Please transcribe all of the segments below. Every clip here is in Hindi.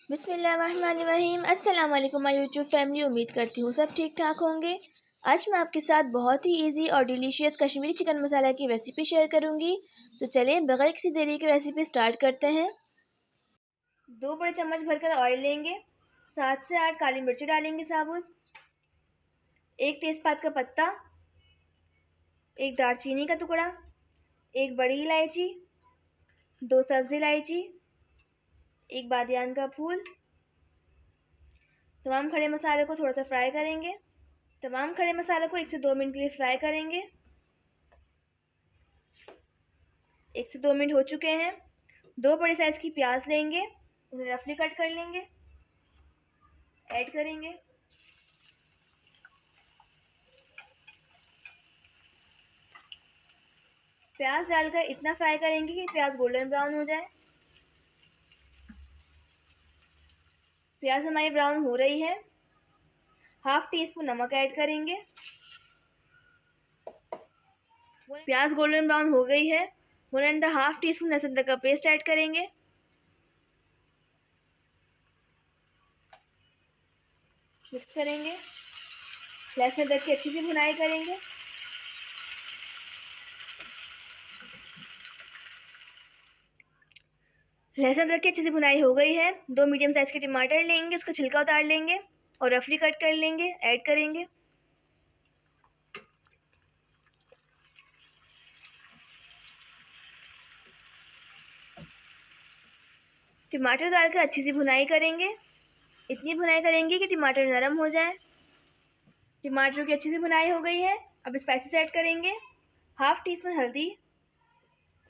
बिस्मिल्लाहिर्रहमानिर्रहीम। अस्सलाम वालेकुम माय यूट्यूब फैमिली। उम्मीद करती हूँ सब ठीक ठाक होंगे। आज मैं आपके साथ बहुत ही इजी और डिलीशियस कश्मीरी चिकन मसाला की रेसिपी शेयर करूँगी। तो चलिए बगैर किसी देरी के रेसिपी स्टार्ट करते हैं। 2 बड़े चम्मच भरकर ऑयल लेंगे। 7 से 8 काली मिर्ची डालेंगे साबुत, 1 तेज़पात का पत्ता, 1 दालचीनी का टुकड़ा, 1 बड़ी इलायची, 2 सब्ज़ इलायची, 1 बादियान का फूल। तमाम खड़े मसाले को थोड़ा सा फ्राई करेंगे। तमाम खड़े मसाले को 1 से 2 मिनट के लिए फ्राई करेंगे। 1 से 2 मिनट हो चुके हैं। 2 बड़े साइज़ की प्याज लेंगे, उसे रफली कट कर लेंगे, ऐड करेंगे। प्याज डालकर इतना फ्राई करेंगे कि प्याज गोल्डन ब्राउन हो जाए। प्याज हमारी ब्राउन हो रही है। हाफ टी स्पून नमक ऐड करेंगे। प्याज गोल्डन ब्राउन हो गई है। 1.5 टीस्पून लहसुन अदरक का पेस्ट ऐड करेंगे। मिक्स करेंगे। लहसुन अदरक की अच्छी सी भुनाई करेंगे। लहसुन अदरक की अच्छी सी भुनाई हो गई है। 2 मीडियम साइज़ के टमाटर लेंगे, उसका छिलका उतार लेंगे और रफली कट कर लेंगे, ऐड करेंगे। टमाटर डालकर अच्छी सी भुनाई करेंगे। इतनी भुनाई करेंगे कि टमाटर नरम हो जाए। टमाटर की अच्छी सी भुनाई हो गई है। अब स्पाइसेस ऐड करेंगे। हाफ टी स्पून हल्दी,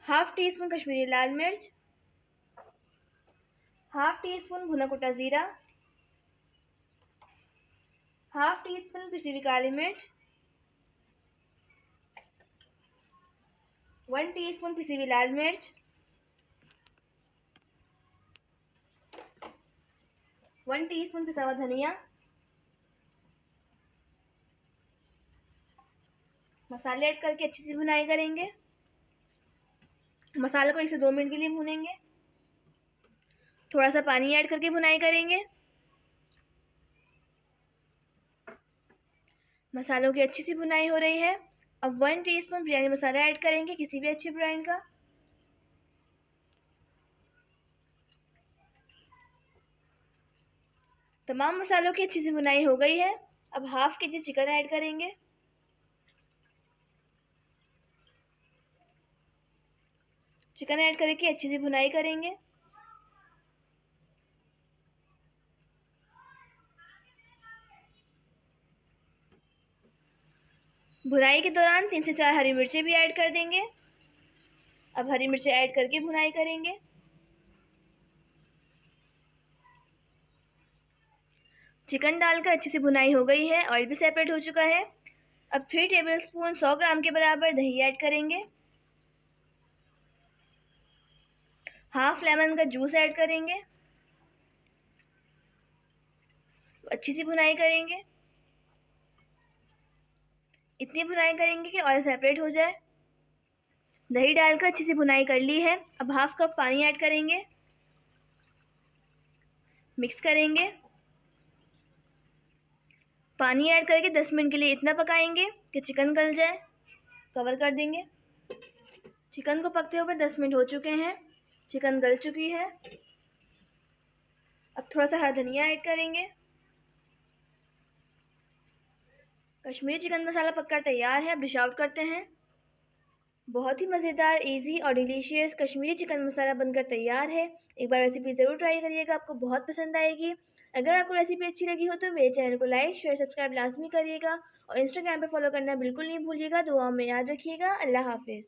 हाफ टी स्पून कश्मीरी लाल मिर्च, हाफ टी स्पून भुना कुटा ज़ीरा, हाफ टी स्पून पिसी हुई काली मिर्च, 1 टीस्पून पिसी हुई लाल मिर्च, 1 टीस्पून पिसा हुआ धनिया। मसाले ऐड करके अच्छी सी भुनाई करेंगे। मसाले को 1 से 2 मिनट के लिए भूनेंगे। थोड़ा सा पानी ऐड करके भुनाई करेंगे। मसालों की अच्छी सी भुनाई हो रही है। अब 1 टीस्पून बिरयानी मसाला ऐड करेंगे, किसी भी अच्छे ब्रांड का। तमाम मसालों की अच्छी सी भुनाई हो गई है। अब हाफ केजी चिकन ऐड करेंगे। चिकन ऐड करके अच्छी सी भुनाई करेंगे। भुनाई के दौरान 3 से 4 हरी मिर्चें भी ऐड कर देंगे। अब हरी मिर्चें ऐड करके भुनाई करेंगे। चिकन डालकर अच्छी सी भुनाई हो गई है। ऑयल भी सेपरेट हो चुका है। अब 3 टेबलस्पून 100 ग्राम के बराबर दही ऐड करेंगे। हाफ लेमन का जूस ऐड करेंगे। अच्छी सी भुनाई करेंगे। इतनी भुनाई करेंगे कि ऑयल सेपरेट हो जाए। दही डालकर अच्छी सी भुनाई कर ली है। अब हाफ कप पानी ऐड करेंगे, मिक्स करेंगे। पानी ऐड करके 10 मिनट के लिए इतना पकाएंगे कि चिकन गल जाए। कवर कर देंगे। चिकन को पकते हुए 10 मिनट हो चुके हैं। चिकन गल चुकी है। अब थोड़ा सा हरा धनिया ऐड करेंगे। कश्मीरी चिकन मसाला पककर तैयार है। अब डिश आउट करते हैं। बहुत ही मज़ेदार, इजी और डिलीशियस कश्मीरी चिकन मसाला बनकर तैयार है। एक बार रेसिपी ज़रूर ट्राई करिएगा, आपको बहुत पसंद आएगी। अगर आपको रेसिपी अच्छी लगी हो तो मेरे चैनल को लाइक शेयर सब्सक्राइब लाजमी करिएगा और इंस्टाग्राम पे फॉलो करना बिल्कुल नहीं भूलिएगा। दुआओं में याद रखिएगा। अल्लाह हाफिज़।